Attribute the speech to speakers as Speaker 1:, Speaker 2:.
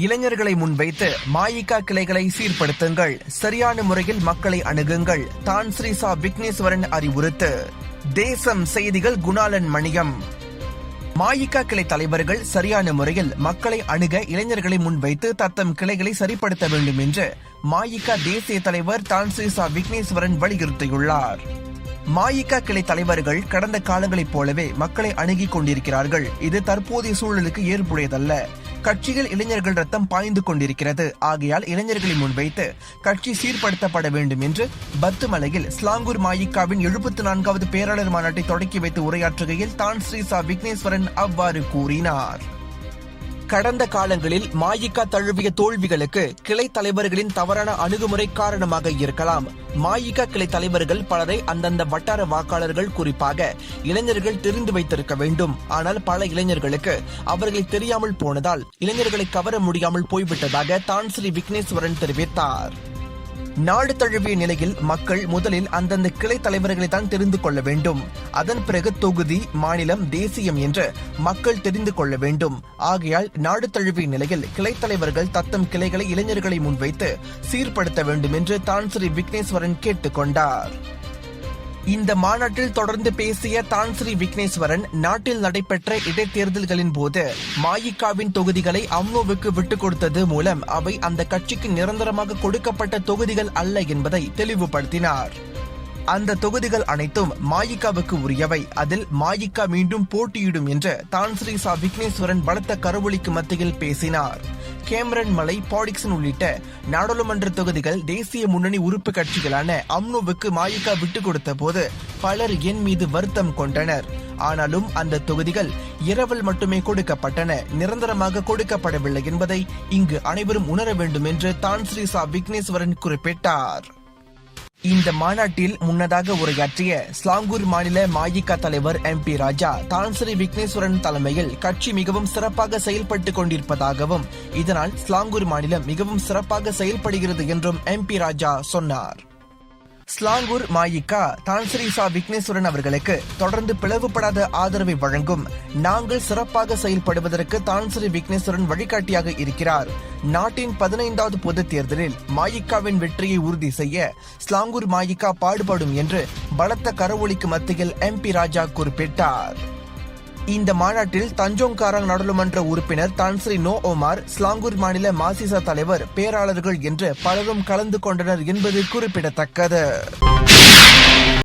Speaker 1: இளைஞர்களை முன்வைத்து மாயிகா கிளைகளை சீர்படுத்துங்கள், சரியான முறையில் மக்களை அணுகுங்கள், தான் ஸ்ரீ சா விக்னேஸ்வரன் அறிவுறுத்து. தேசம் செய்திகள் குணாளன் மணியம். மாயிகா கிளை தலைவர்கள் சரியான முறையில் மக்களை அணுக இளைஞர்களை முன்வைத்து தத்தம் கிளைகளை சரிப்படுத்த வேண்டும் என்று மாயிகா தேசிய தலைவர் தான் ஸ்ரீ சா விக்னேஸ்வரன் வலியுறுத்தியுள்ளார். மாயிகா கிளை தலைவர்கள் கடந்த காலங்களைப் போலவே மக்களை அணுகிக் கொண்டிருக்கிறார்கள். இது தற்போதைய சூழலுக்கு ஏற்புடையதல்ல. கட்சியில் இளைஞர்கள் ரத்தம் பாய்ந்து கொண்டிருக்கிறது. ஆகையால் இளைஞர்களை முன்வைத்து கட்சி சீர்படுத்தப்பட வேண்டும் என்று பத்துமலையில் ஸ்லாங்கூர் மாயிகாவின் 74வது பேராளர் மாநாட்டை தொடக்கி வைத்து உரையாற்றுகையில் தான் ஸ்ரீ சா விக்னேஸ்வரன் அவ்வாறு கூறினார். கடந்த காலங்களில் மாயிகா தழுவிய தோல்விகளுக்கு கிளை தலைவர்களின் தவறான அணுகுமுறை காரணமாக இருக்கலாம். மாயிகா கிளை தலைவர்கள் பலரை அந்தந்த வட்டார வாக்காளர்கள், குறிப்பாக இளைஞர்கள் தெரிந்து வைத்திருக்க வேண்டும். ஆனால் பல இளைஞர்களுக்கு அவர்களை தெரியாமல் போனதால் இளைஞர்களை கவர முடியாமல் போய்விட்டதாக தான் ஸ்ரீ விக்னேஸ்வரன் தெரிவித்தார். நாடு தழுவிய நிலையில் மக்கள் முதலில் அந்தந்த கிளை தலைவர்களை தான் தெரிந்து கொள்ள வேண்டும். அதன் பிறகு தொகுதி, மாநிலம், தேசியம் என்று மக்கள் தெரிந்து கொள்ள வேண்டும். ஆகையால் நாடு தழுவிய நிலையில் கிளை தலைவர்கள் தத்தம் கிளைகளை இளைஞர்களை முன்வைத்து சீர்படுத்த வேண்டும் என்று தான் ஸ்ரீ விக்னேஸ்வரன் கேட்டுக் கொண்டார். இந்த மாநாட்டில் தொடர்ந்து பேசிய தான் ஸ்ரீ விக்னேஸ்வரன், நாட்டில் நடைபெற்ற இடைத்தேர்தல்களின் போது மாயிகாவின் தொகுதிகளை அம்னோவுக்கு விட்டுக் கொடுத்தது மூலம் அவை அந்த கட்சிக்கு நிரந்தரமாக கொடுக்கப்பட்ட தொகுதிகள் அல்ல என்பதை தெளிவுபடுத்தினார். அந்த தொகுதிகள் அனைத்தும் மாயிகாவுக்கு உரியவை. அதில் மாயிகா மீண்டும் போட்டியிடும் என்று தான் ஸ்ரீ சா விக்னேஸ்வரன் பலத்த கரவொலிக்கு மத்தியில் பேசினார். கேமரன் மலை, பாடிக்சன் உள்ளிட்ட நாடாளுமன்ற தொகுதிகள் தேசிய முன்னணி உறுப்பு கட்சிகளான அம்னோவுக்கு மாயிகா விட்டுக் கொடுத்த போது பலர் என் மீது வருத்தம் கொண்டனர். ஆனாலும் அந்த தொகுதிகள் இரவல் மட்டுமே கொடுக்கப்பட்டன, நிரந்தரமாக கொடுக்கப்படவில்லை என்பதை இங்கு அனைவரும் உணர வேண்டும் என்று தான் ஸ்ரீ சா விக்னேஸ்வரன் குறிப்பிட்டார். இந்த மாநாட்டில் முன்னதாக உரையாற்றிய ஸ்லாங்கூர் மாநில மாயிகா தலைவர் MP ராஜா, தான் ஸ்ரீ விக்னேஸ்வரன் தலைமையில் கட்சி மிகவும் சிறப்பாக செயல்பட்டுக் கொண்டிருப்பதாகவும் இதனால் ஸ்லாங்கூர் மாநிலம் மிகவும் சிறப்பாக செயல்படுகிறது என்றும் MP ராஜா சொன்னார். ஸ்லாங்கூர் மாயிகா தான் ஸ்ரீ சா விக்னேஸ்வரன் அவர்களுக்கு தொடர்ந்து பிளவுபடாத ஆதரவை வழங்கும். நாங்கள் சிறப்பாக செயல்படுவதற்கு தான் ஸ்ரீ விக்னேஸ்வரன் வழிகாட்டியாக இருக்கிறார். நாட்டின் 15வது பொது தேர்தலில் மாயிகாவின் வெற்றியை உறுதி செய்ய ஸ்லாங்கூர் மாயிகா பாடுபடும் என்று பலத்த கரவொலிக்கு மத்தியில் MP ராஜா குறிப்பிட்டார். இந்த மாநாட்டில் தஞ்சோங் காராங் நாடாளுமன்ற உறுப்பினர் தான் ஸ்ரீ நோ ஒமார், ஸ்லாங்கூர் மாநில மாசிசா தலைவர், பேராளர்கள் என்று பலரும் கலந்து கொண்டனர் என்பது குறிப்பிடத்தக்கது.